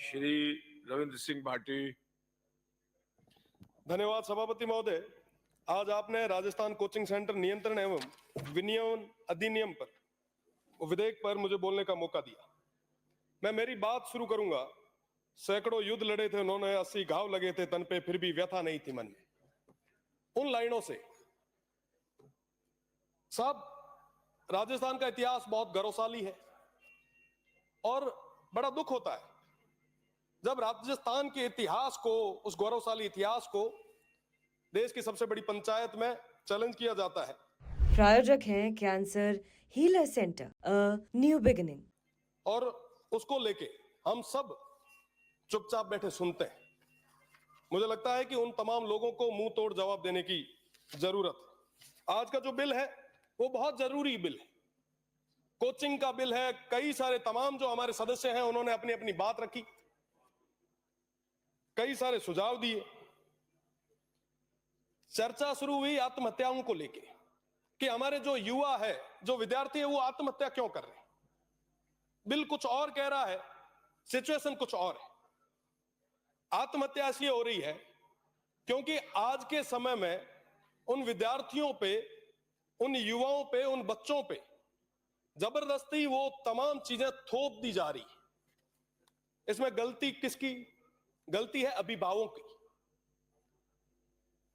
श्री रविंद्र सिंह भाटी। धन्यवाद सभापति महोदय। आज आपने राजस्थान कोचिंग सेंटर नियंत्रण एवं विनियमन अधिनियम पर विधेयक पर मुझे बोलने का मौका दिया। मैं मेरी बात शुरू करूंगा। सैकड़ों युद्ध लड़े थे उन्होंने, 80 घाव लगे थे तन पे, फिर भी व्यथा नहीं थी मन में। उन लाइनों से साहब, राजस्थान का इतिहास बहुत गौरवशाली है और बड़ा दुख होता है जब राजस्थान के इतिहास को, उस गौरवशाली इतिहास को देश की सबसे बड़ी पंचायत में चैलेंज किया जाता है। प्रायोजक हैं cancer healer centre, a new beginning. और उसको लेके हम सब चुपचाप बैठे सुनते हैं। मुझे लगता है कि उन तमाम लोगों को मुंह तोड़ जवाब देने की जरूरत। आज का जो बिल है वो बहुत जरूरी बिल है, कोचिंग का बिल है। कई सारे तमाम जो हमारे सदस्य हैं उन्होंने अपनी अपनी बात रखी, कई सारे सुझाव दिए। चर्चा शुरू हुई आत्महत्याओं को लेके कि हमारे जो युवा है, जो विद्यार्थी है, वो आत्महत्या क्यों कर रहे हैं। बिल कुछ और कह रहा है, सिचुएशन कुछ और है। आत्महत्या इसलिए हो रही है क्योंकि आज के समय में उन विद्यार्थियों पे, उन युवाओं पे, उन बच्चों पे जबरदस्ती वो तमाम चीजें थोप दी जा रही है। इसमें गलती किसकी? गलती है अभिभावकों की।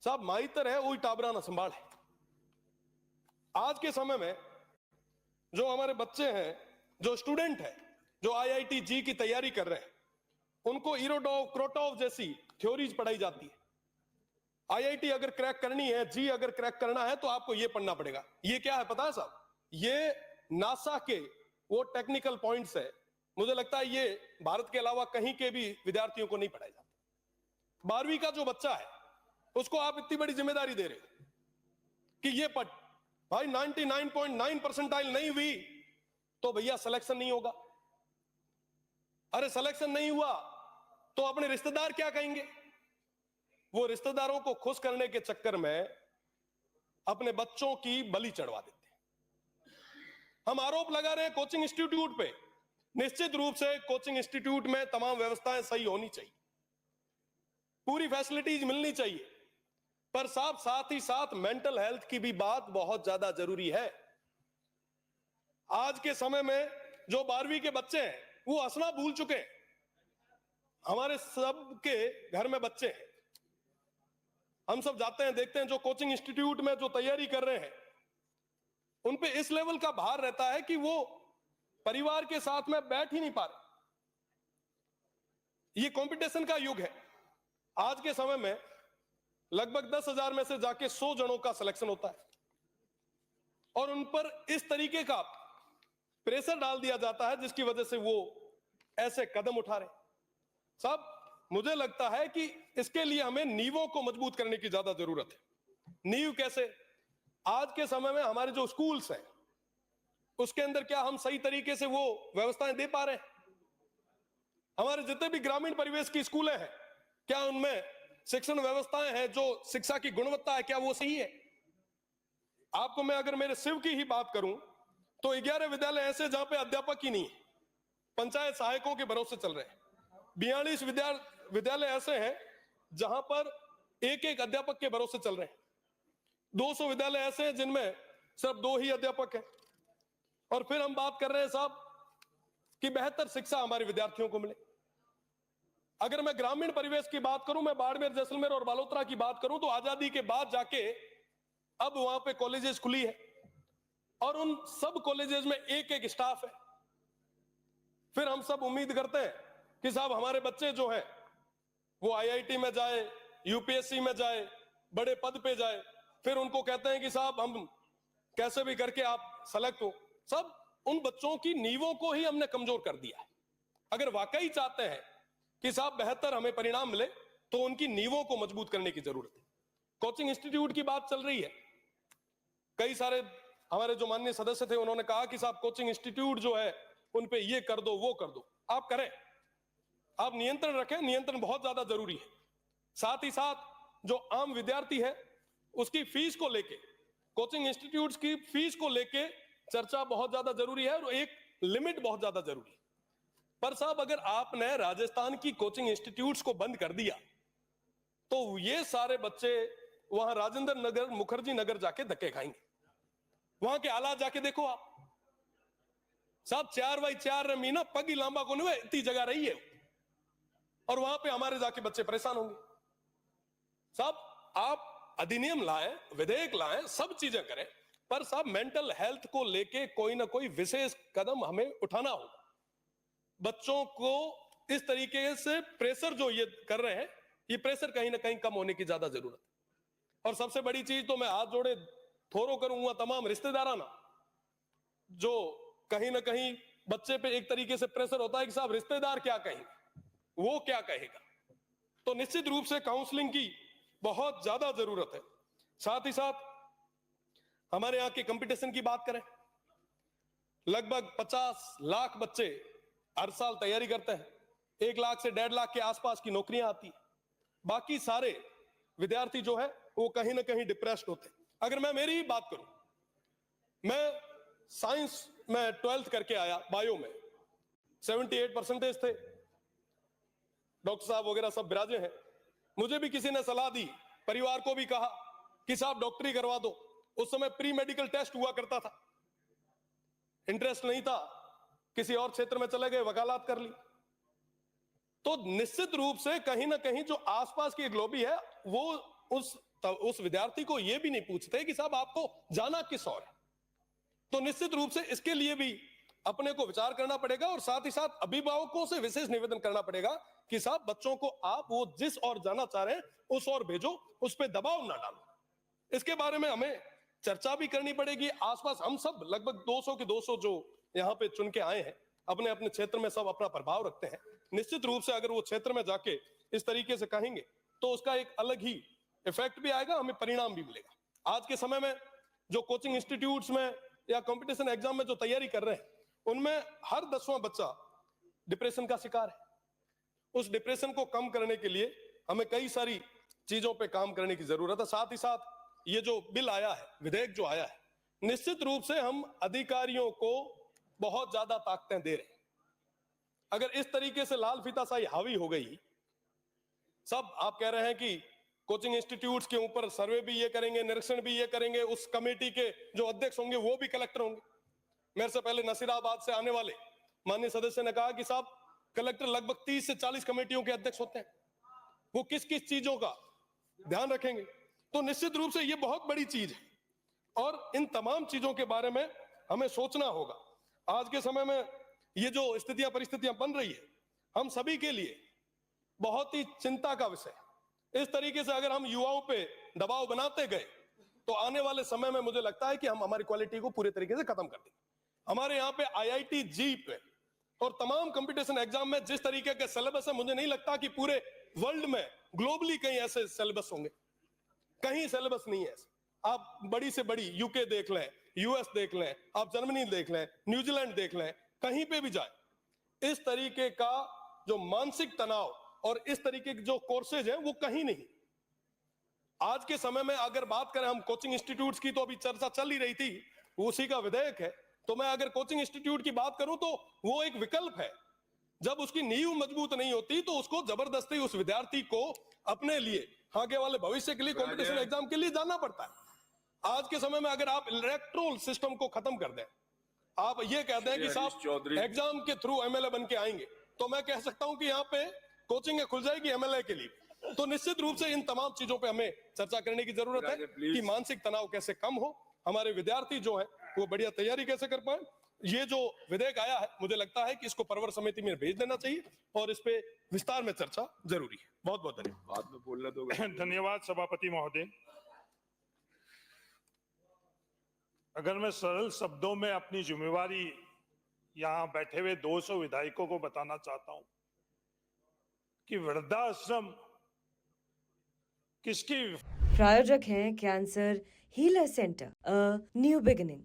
साहब, माइतर है वही टाबरा ना संभाल है। आज के समय में जो हमारे बच्चे हैं, जो स्टूडेंट है, जो IIT जी की तैयारी कर रहे हैं, उनको इरोडोव, क्रोटोव जैसी थ्योरीज पढ़ाई जाती है। IIT अगर क्रैक करनी है, जी अगर क्रैक करना है तो आपको यह पढ़ना पड़ेगा। ये क्या है पता है साहब? ये नासा के वो टेक्निकल पॉइंट्स है। मुझे लगता है ये भारत के अलावा कहीं के भी विद्यार्थियों को नहीं पढ़ाया जाता। 12वीं का जो बच्चा है उसको आप इतनी बड़ी जिम्मेदारी दे रहे कि ये पढ़। भाई 99.9 परसेंटाइल नहीं हुई तो भैया सिलेक्शन नहीं होगा। अरे सिलेक्शन नहीं हुआ तो अपने रिश्तेदार क्या कहेंगे? वो रिश्तेदारों को खुश करने के चक्कर में अपने बच्चों की बलि चढ़वा देते हैं। हम आरोप लगा रहे हैं कोचिंग इंस्टीट्यूट पे। निश्चित रूप से कोचिंग इंस्टीट्यूट में तमाम व्यवस्थाएं सही होनी चाहिए, पूरी फैसिलिटीज मिलनी चाहिए, पर साथ ही साथ मेंटल हेल्थ की भी बात बहुत ज्यादा जरूरी है। आज के समय में जो 12वीं के बच्चे हैं वो हंसना भूल चुके हैं। हमारे सबके घर में बच्चे हैं, हम सब जाते हैं, देखते हैं जो कोचिंग इंस्टीट्यूट में जो तैयारी कर रहे हैं उन पे इस लेवल का भार रहता है कि वो परिवार के साथ में बैठ ही नहीं पा रहे। ये कंपटीशन का युग है। आज के समय में लगभग 10,000 में से जाके 100 जनों का सिलेक्शन होता है और उन पर इस तरीके का प्रेशर डाल दिया जाता है जिसकी वजह से वो ऐसे कदम उठा रहे। साहब, मुझे लगता है कि इसके लिए हमें नींवों को मजबूत करने की ज्यादा जरूरत है। नींव कैसे? आज के समय में हमारे जो स्कूल्स हैं उसके अंदर क्या हम सही तरीके से वो व्यवस्थाएं दे पा रहे हैं? हमारे जितने भी ग्रामीण परिवेश की स्कूलें हैं, क्या उनमें शिक्षण व्यवस्थाएं हैं, जो शिक्षा की गुणवत्ता है, क्या वो सही है? आपको मैं अगर मेरे शिव की ही बात करूं तो 11 विद्यालय ऐसे जहां पे अध्यापक ही नहीं है, पंचायत सहायकों के भरोसे चल रहे हैं। 42 विद्यालय ऐसे हैं जहां पर एक एक अध्यापक के भरोसे चल रहे हैं। 200 विद्यालय ऐसे हैं जिनमें सिर्फ 2 ही अध्यापक हैं। और फिर हम बात कर रहे हैं साहब कि बेहतर शिक्षा हमारे विद्यार्थियों को मिले। अगर मैं ग्रामीण परिवेश की बात करूं, मैं बाड़मेर, जैसलमेर और बालोतरा की बात करूं, तो आजादी के बाद जाके अब वहां पे कॉलेजेस खुली है और उन सब कॉलेजेस में एक एक स्टाफ है। फिर हम सब उम्मीद करते हैं कि साहब हमारे बच्चे जो हैं वो IIT में जाए, UPSC में जाए, बड़े पद पे जाए। फिर उनको कहते हैं कि साहब हम कैसे भी करके आप सेलेक्ट हो। सब उन बच्चों की नींवों को ही हमने कमजोर कर दिया है। अगर वाकई चाहते हैं कि साहब बेहतर हमें परिणाम मिले तो उनकी नींवों को मजबूत करने की जरूरत है। कोचिंग इंस्टीट्यूट की बात चल रही है। कई सारे हमारे जो माननीय सदस्य थे उन्होंने कहा कि साहब कोचिंग इंस्टीट्यूट जो है उन पे ये कर दो, वो कर दो। आप करें, आप नियंत्रण रखें, नियंत्रण बहुत ज्यादा जरूरी है। साथ ही साथ जो आम विद्यार्थी है उसकी फीस को लेके, कोचिंग इंस्टीट्यूट्स की फीस को लेके चर्चा बहुत ज्यादा जरूरी है और एक लिमिट बहुत ज्यादा जरूरी है। पर साहब अगर आपने राजस्थान की कोचिंग इंस्टीट्यूट्स को बंद कर दिया तो ये सारे बच्चे वहां राजेंद्र नगर, मुखर्जी नगर जाके धक्के खाएंगे। वहां के हालात जाके देखो आप साहब, 4x4 मीना पगी लांबा को नहीं इतनी जगह रही है, और वहां पे हमारे जाके बच्चे परेशान होंगे। साहब आप अधिनियम लाएं, विधेयक लाएं, सब चीजें करें, पर साहब मेंटल हेल्थ को लेके कोई ना कोई विशेष कदम हमें उठाना होगा। बच्चों को इस तरीके से प्रेशर जो ये कर रहे हैं, ये प्रेशर कहीं ना कहीं कम होने की ज्यादा जरूरत है। और सबसे बड़ी चीज तो मैं हाथ जोड़े थोरो करूंगा तमाम रिश्तेदाराना, जो कहीं ना कहीं बच्चे पे एक तरीके से प्रेशर होता है कि साहब रिश्तेदार क्या कहेंगे, वो क्या कहेगा, तो निश्चित रूप से काउंसलिंग की बहुत ज्यादा जरूरत है। साथ ही साथ हमारे यहाँ के कंपटीशन की बात करें, लगभग 50 लाख बच्चे हर साल तैयारी करते हैं, 1 लाख से 1.5 लाख के आसपास की नौकरियां आती है। बाकी सारे विद्यार्थी जो है वो कहीं ना कहीं डिप्रेस्ड होते हैं। अगर मैं मेरी ही बात करूं, मैं साइंस में 12th करके आया, बायो में 78% थे, डॉक्टर साहब वगैरह सब बिराजे हैं। मुझे भी किसी ने सलाह दी, परिवार को भी कहा कि साहब डॉक्टरी करवा दो। उस समय प्री मेडिकल टेस्ट हुआ करता था, इंटरेस्ट नहीं था, किसी और क्षेत्र में चले गए, वकालत कर ली। तो निश्चित रूप से कहीं ना कहीं जो आसपास की एक लॉबी है वो उस विद्यार्थी को यह भी नहीं पूछते कि साहब आपको जाना किस और है। तो निश्चित रूप से इसके लिए भी अपने को विचार करना पड़ेगा, और साथ ही साथ अभिभावकों से विशेष निवेदन करना पड़ेगा कि साहब बच्चों को आप वो जिस और जाना चाह रहे हैं उस और भेजो, उस पर दबाव ना डालो। इसके बारे में हमें चर्चा भी करनी पड़ेगी। आसपास हम सब लगभग 200 के 200 जो यहाँ पे चुन के आए हैं, अपने अपने क्षेत्र में सब अपना प्रभाव रखते हैं। निश्चित रूप से अगर वो क्षेत्र में जाके इस तरीके से कहेंगे तो उसका एक अलग ही इफेक्ट भी आएगा, हमें परिणाम भी मिलेगा। आज के समय में जो कोचिंग इंस्टीट्यूट्स में या कंपटीशन एग्जाम में जो तैयारी कर रहे हैं, उनमें हर 10वां बच्चा डिप्रेशन का शिकार है। उस डिप्रेशन को कम करने के लिए हमें कई सारी चीजों पे काम करने की जरूरत है। साथ ही साथ ये जो बिल आया है, विधेयक जो आया है, निश्चित रूप से हम अधिकारियों को बहुत ज्यादा ताकतें दे रहे हैं। अगर इस तरीके से लाल फीताशाही हावी हो गई, सब आप कह रहे हैं कि कोचिंग इंस्टीट्यूट्स के ऊपर सर्वे भी ये करेंगे, निरीक्षण भी ये करेंगे, उस कमेटी के जो अध्यक्ष होंगे वो भी कलेक्टर होंगे। मेरे से पहले नसीराबाद से आने वाले माननीय सदस्य ने कहा कि साहब कलेक्टर लगभग 30 से 40 कमेटियों के अध्यक्ष होते हैं, वो किस किस चीजों का ध्यान रखेंगे। तो निश्चित रूप से ये बहुत बड़ी चीज है, और इन तमाम चीजों के बारे में हमें सोचना होगा। आज के समय में ये जो स्थितियां परिस्थितियां बन रही है, हम सभी के लिए बहुत ही चिंता का विषय है। इस तरीके से अगर हम युवाओं पे दबाव बनाते गए तो आने वाले समय में मुझे लगता है कि हम हमारी क्वालिटी को पूरे तरीके से खत्म कर देंगे। हमारे यहाँ पे IIT JEE और तमाम कंपटीशन एग्जाम में जिस तरीके के सिलेबस है, मुझे नहीं लगता कि पूरे वर्ल्ड में ग्लोबली कहीं ऐसे सिलेबस होंगे। कहीं सिलेबस नहीं है। आप बड़ी से बड़ी यूके देख लें, यूएस देख लें, आप जर्मनी देख लें, न्यूजीलैंड देख लें, कहीं पे भी जाए, इस तरीके का जो मानसिक तनाव और इस तरीके के जो कोर्सेज हैं वो कहीं नहीं। आज के समय में अगर बात करें हम कोचिंग इंस्टीट्यूट्स की, तो अभी चर्चा चल ही रही थी, उसी का विधेयक है। तो मैं अगर कोचिंग इंस्टीट्यूट की बात करूं तो वो एक विकल्प है। जब उसकी नींव मजबूत नहीं होती तो उसको जबरदस्ती उस विद्यार्थी को अपने लिए आगे वाले भविष्य के लिए कंपटीशन एग्जाम के लिए जाना पड़ता है। आज के समय में अगर आप इलेक्ट्रोल सिस्टम को खत्म कर दें, आप ये कहते हैं कि साहब एग्जाम के थ्रू MLA बन के आएंगे, तो मैं कह सकता हूं कि यहाँ पे कोचिंग खुल जाएगी MLA के लिए। तो निश्चित रूप से इन तमाम चीजों पे हमें चर्चा करने की जरूरत है कि मानसिक तनाव कैसे कम हो, हमारे विद्यार्थी जो है वो बढ़िया तैयारी कैसे कर पाए। ये जो विधेयक आया है, मुझे लगता है कि इसको परवर समिति में भेज देना चाहिए और इस पे विस्तार में चर्चा जरूरी है। बहुत बहुत धन्यवाद। बाद में बोलना तो धन्यवाद सभापति महोदय। अगर मैं सरल शब्दों में अपनी जिम्मेवारी यहाँ बैठे हुए 200 विधायकों को बताना चाहता हूं कि वृद्धाश्रम किसकी प्रायोजक हैं cancer healer centre, a new beginning.